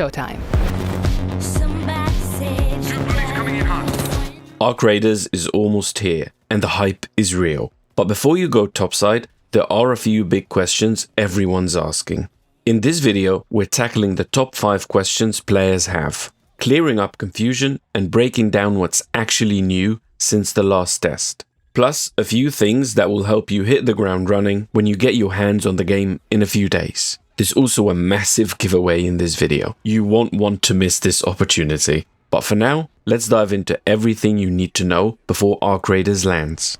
showtime. Arcraiders is almost here, and the hype is real. But before you go topside, there are a few big questions everyone's asking. In this video, we're tackling the top 5 questions players have, clearing up confusion and breaking down what's actually new since the last test. Plus, a few things that will help you hit the ground running when you get your hands on the game in a few days. There's also a massive giveaway in this video. You won't want to miss this opportunity. But for now, let's dive into everything you need to know before Arcraiders lands.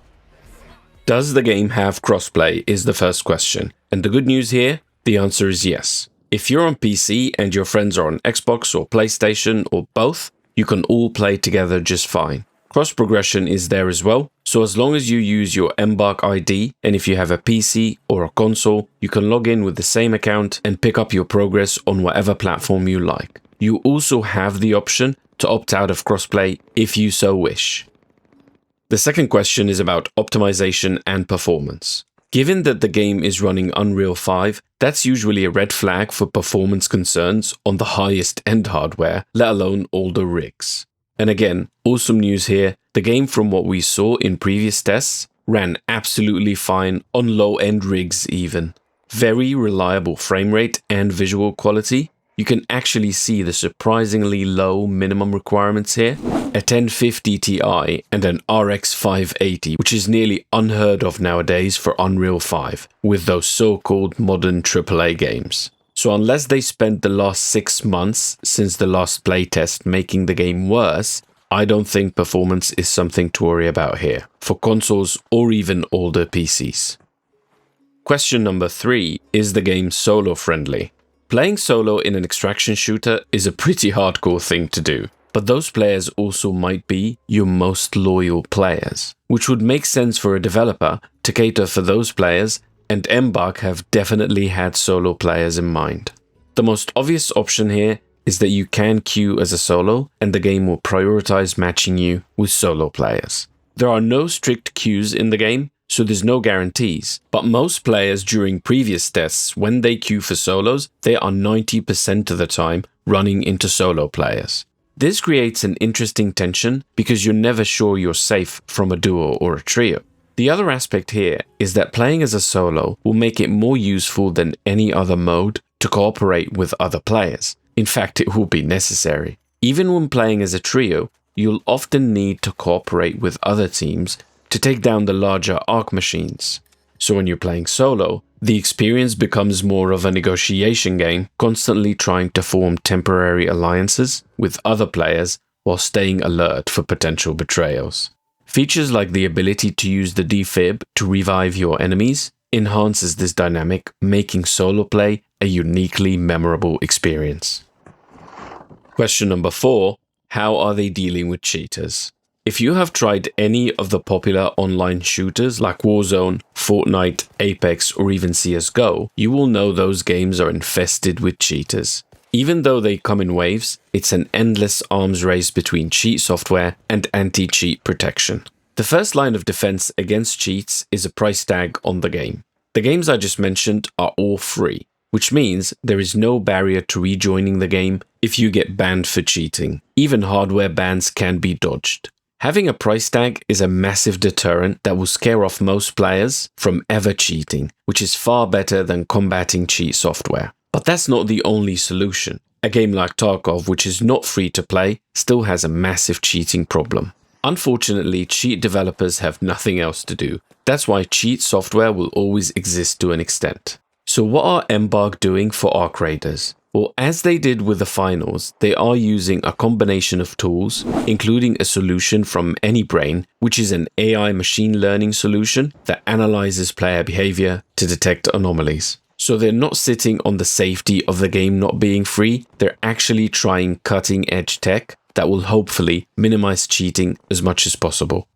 Does the game have crossplay is the first question. And the good news here, the answer is yes. If you're on PC and your friends are on Xbox or PlayStation or both, you can all play together just fine. Cross progression is there as well, so as long as you use your Embark ID and if you have a PC or a console, you can log in with the same account and pick up your progress on whatever platform you like. You also have the option to opt out of crossplay if you so wish. The second question is about optimization and performance. Given that the game is running Unreal 5, that's usually a red flag for performance concerns on the highest end hardware, let alone older rigs. And again, awesome news here, the game from what we saw in previous tests ran absolutely fine on low-end rigs even. Very reliable frame rate and visual quality. You can actually see the surprisingly low minimum requirements here, a 1050 Ti and an RX 580, which is nearly unheard of nowadays for Unreal 5, with those so-called modern AAA games. So unless they spent the last 6 months since the last playtest making the game worse, I don't think performance is something to worry about here, for consoles or even older PCs. Question number 3, is the game solo friendly? Playing solo in an extraction shooter is a pretty hardcore thing to do, but those players also might be your most loyal players, which would make sense for a developer to cater for those players, and Embark have definitely had solo players in mind. The most obvious option here is that you can queue as a solo, and the game will prioritize matching you with solo players. There are no strict queues in the game, so there's no guarantees, but most players during previous tests, when they queue for solos, they are 90% of the time running into solo players. This creates an interesting tension because you're never sure you're safe from a duo or a trio. The other aspect here is that playing as a solo will make it more useful than any other mode to cooperate with other players. In fact, it will be necessary. Even when playing as a trio, you'll often need to cooperate with other teams to take down the larger arc machines. So when you're playing solo, the experience becomes more of a negotiation game, constantly trying to form temporary alliances with other players while staying alert for potential betrayals. Features like the ability to use the defib to revive your enemies enhances this dynamic, making solo play a uniquely memorable experience. Question number 4, how are they dealing with cheaters? If you have tried any of the popular online shooters like Warzone, Fortnite, Apex, or even CSGO, you will know those games are infested with cheaters. Even though they come in waves, it's an endless arms race between cheat software and anti-cheat protection. The first line of defense against cheats is a price tag on the game. The games I just mentioned are all free, which means there is no barrier to rejoining the game if you get banned for cheating. Even hardware bans can be dodged. Having a price tag is a massive deterrent that will scare off most players from ever cheating, which is far better than combating cheat software. But that's not the only solution. A game like Tarkov, which is not free to play, still has a massive cheating problem. Unfortunately, cheat developers have nothing else to do. That's why cheat software will always exist to an extent. So what are Embark doing for Arcraiders? Well, as they did with the finals, they are using a combination of tools, including a solution from AnyBrain, which is an AI machine learning solution that analyzes player behavior to detect anomalies. So they're not sitting on the safety of the game not being free, they're actually trying cutting-edge tech that will hopefully minimize cheating as much as possible.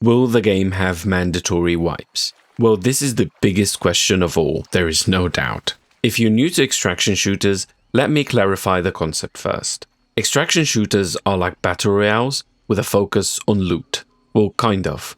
Will the game have mandatory wipes? Well, this is the biggest question of all, there is no doubt. If you're new to extraction shooters, let me clarify the concept first. Extraction shooters are like battle royales with a focus on loot. Well, kind of.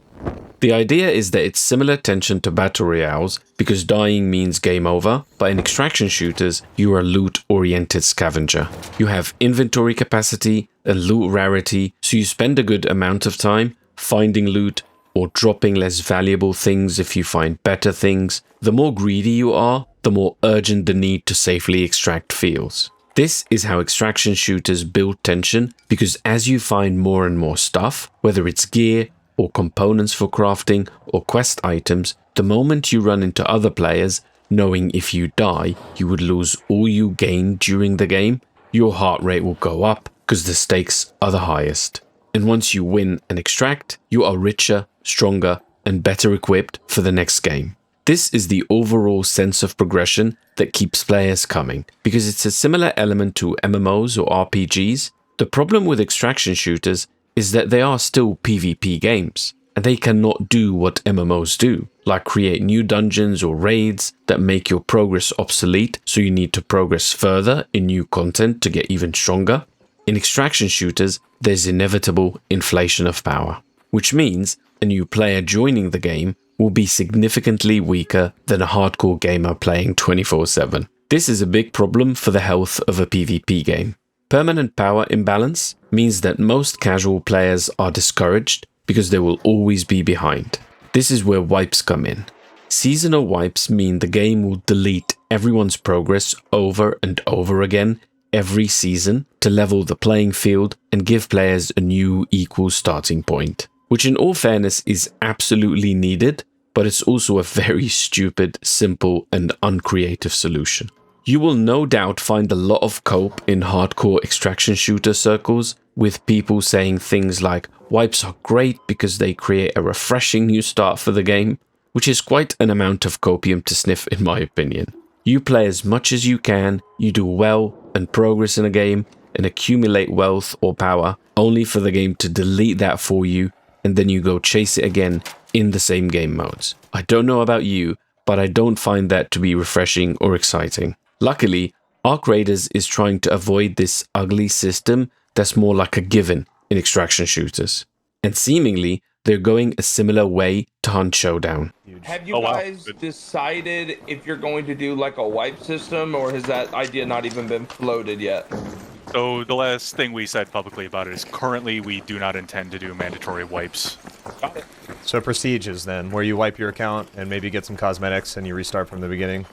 The idea is that it's similar tension to battle royales because dying means game over, but in extraction shooters, you are a loot-oriented scavenger. You have inventory capacity and loot rarity, so you spend a good amount of time finding loot or dropping less valuable things if you find better things. The more greedy you are, the more urgent the need to safely extract feels. This is how extraction shooters build tension, because as you find more and more stuff, whether it's gear or components for crafting or quest items, the moment you run into other players, knowing if you die, you would lose all you gained during the game, your heart rate will go up because the stakes are the highest. And once you win and extract, you are richer, stronger, and better equipped for the next game. This is the overall sense of progression that keeps players coming, because it's a similar element to MMOs or RPGs. The problem with extraction shooters is that they are still PvP games, and they cannot do what MMOs do, like create new dungeons or raids that make your progress obsolete, so you need to progress further in new content to get even stronger. In extraction shooters, there's inevitable inflation of power, which means a new player joining the game will be significantly weaker than a hardcore gamer playing 24/7. This is a big problem for the health of a PvP game. Permanent power imbalance means that most casual players are discouraged because they will always be behind. This is where wipes come in. Seasonal wipes mean the game will delete everyone's progress over and over again every season to level the playing field and give players a new equal starting point, which in all fairness is absolutely needed, but it's also a very stupid, simple, and uncreative solution. You will no doubt find a lot of cope in hardcore extraction shooter circles, with people saying things like wipes are great because they create a refreshing new start for the game, which is quite an amount of copium to sniff in my opinion. You play as much as you can, you do well and progress in a game and accumulate wealth or power, only for the game to delete that for you, and then you go chase it again in the same game modes. I don't know about you, but I don't find that to be refreshing or exciting. Luckily, Arcraiders is trying to avoid this ugly system that's more like a given in extraction shooters. And seemingly, they're going a similar way to Hunt Showdown. Have you guys decided if you're going to do like a wipe system, or has that idea not even been floated yet? So the last thing we said publicly about it is currently we do not intend to do mandatory wipes. Got it. So prestiges then, where you wipe your account and maybe get some cosmetics and you restart from the beginning?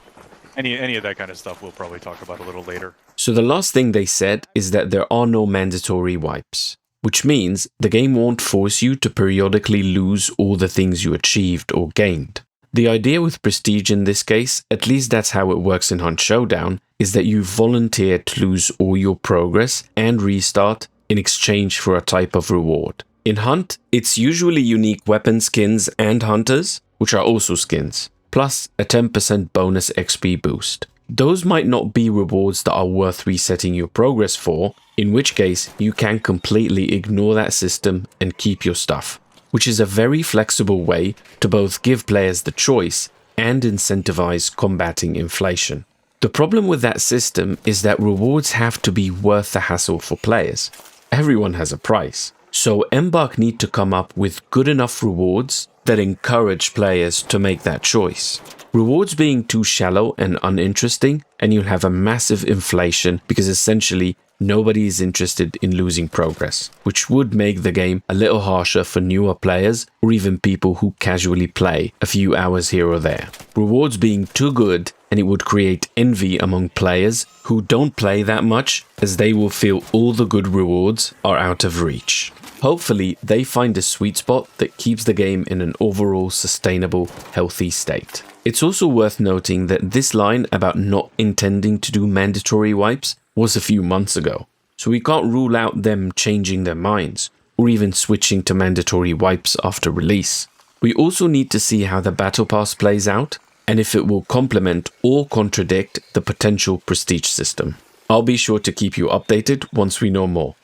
Any of that kind of stuff we'll probably talk about a little later. So the last thing they said is that there are no mandatory wipes, which means the game won't force you to periodically lose all the things you achieved or gained. The idea with prestige in this case, at least that's how it works in Hunt Showdown, is that you volunteer to lose all your progress and restart in exchange for a type of reward. In Hunt, it's usually unique weapon skins and hunters, which are also skins, plus a 10% bonus XP boost. Those might not be rewards that are worth resetting your progress for, in which case you can completely ignore that system and keep your stuff, which is a very flexible way to both give players the choice and incentivize combating inflation. The problem with that system is that rewards have to be worth the hassle for players. Everyone has a price, so Embark need to come up with good enough rewards that encourage players to make that choice. Rewards being too shallow and uninteresting, and you'll have a massive inflation because essentially nobody is interested in losing progress, which would make the game a little harsher for newer players or even people who casually play a few hours here or there. Rewards being too good, and it would create envy among players who don't play that much, as they will feel all the good rewards are out of reach. Hopefully, they find a sweet spot that keeps the game in an overall sustainable, healthy state. It's also worth noting that this line about not intending to do mandatory wipes was a few months ago, so we can't rule out them changing their minds, or even switching to mandatory wipes after release. We also need to see how the Battle Pass plays out, and if it will complement or contradict the potential prestige system. I'll be sure to keep you updated once we know more.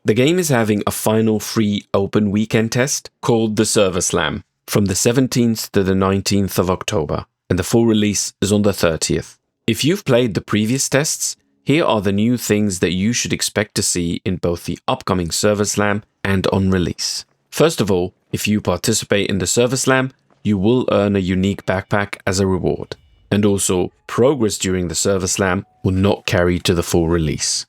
The game is having a final free open weekend test called the Server Slam from the 17th to the 19th of October, and the full release is on the 30th. If you've played the previous tests, here are the new things that you should expect to see in both the upcoming Server Slam and on release. First of all, if you participate in the server slam, you will earn a unique backpack as a reward. And also, progress during the server slam will not carry to the full release.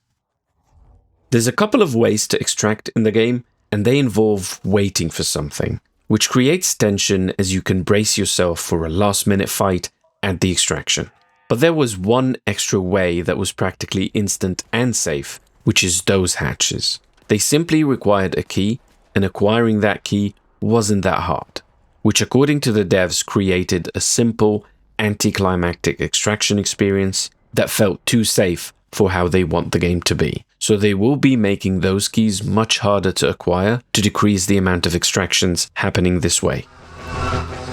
There's a couple of ways to extract in the game, and they involve waiting for something, which creates tension as you can brace yourself for a last-minute fight at the extraction. But there was one extra way that was practically instant and safe, which is those hatches. They simply required a key, and acquiring that key wasn't that hard, which according to the devs created a simple, anticlimactic extraction experience that felt too safe for how they want the game to be. So they will be making those keys much harder to acquire to decrease the amount of extractions happening this way.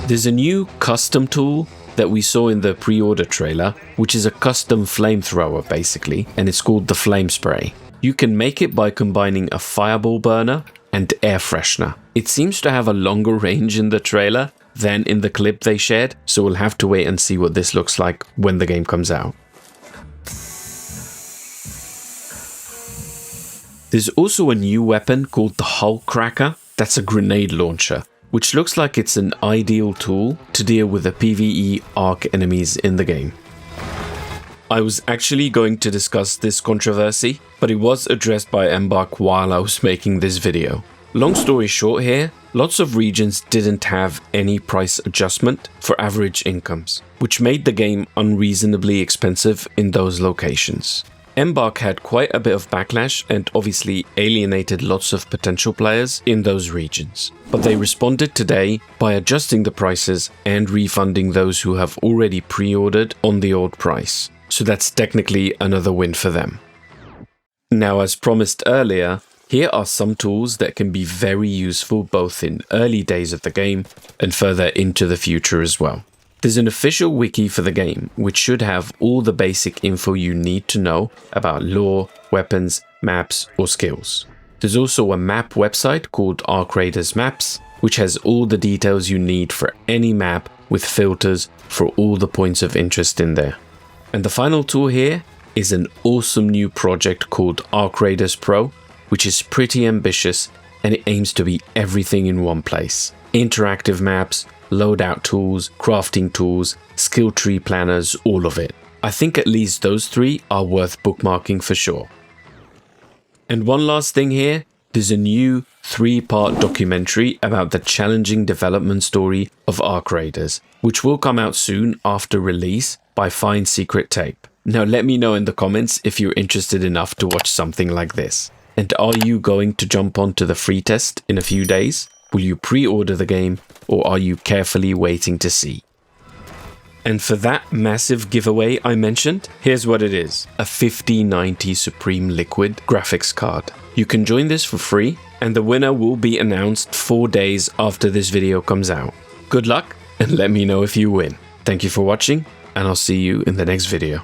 There's a new custom tool that we saw in the pre-order trailer, which is a custom flamethrower basically, and it's called the Flame Spray. You can make it by combining a fireball burner and air freshener. It seems to have a longer range in the trailer than in the clip they shared, so we'll have to wait and see what this looks like when the game comes out. There's also a new weapon called the SkullCracker. That's a grenade launcher, which looks like it's an ideal tool to deal with the PvE arc enemies in the game. I was actually going to discuss this controversy, but it was addressed by Embark while I was making this video. Long story short here, lots of regions didn't have any price adjustment for average incomes, which made the game unreasonably expensive in those locations. Embark had quite a bit of backlash and obviously alienated lots of potential players in those regions. But they responded today by adjusting the prices and refunding those who have already pre-ordered on the old price. So that's technically another win for them. Now, as promised earlier, here are some tools that can be very useful both in early days of the game and further into the future as well. There's an official wiki for the game, which should have all the basic info you need to know about lore, weapons, maps, or skills. There's also a map website called Arcraiders Maps, which has all the details you need for any map with filters for all the points of interest in there. And the final tool here is an awesome new project called arcraiders Pro, which is pretty ambitious and it aims to be everything in one place. Interactive maps, loadout tools, crafting tools, skill tree planners, all of it. I think at least those three are worth bookmarking for sure. And one last thing here, there's a new 3-part documentary about the challenging development story of Arcraiders, which will come out soon after release by Fine Secret Tape. Now let me know in the comments if you're interested enough to watch something like this. And are you going to jump onto the free test in a few days? Will you pre-order the game, or are you carefully waiting to see? And for that massive giveaway I mentioned, here's what it is. A 5090 Supreme Liquid graphics card. You can join this for free, and the winner will be announced 4 days after this video comes out. Good luck, and let me know if you win. Thank you for watching, and I'll see you in the next video.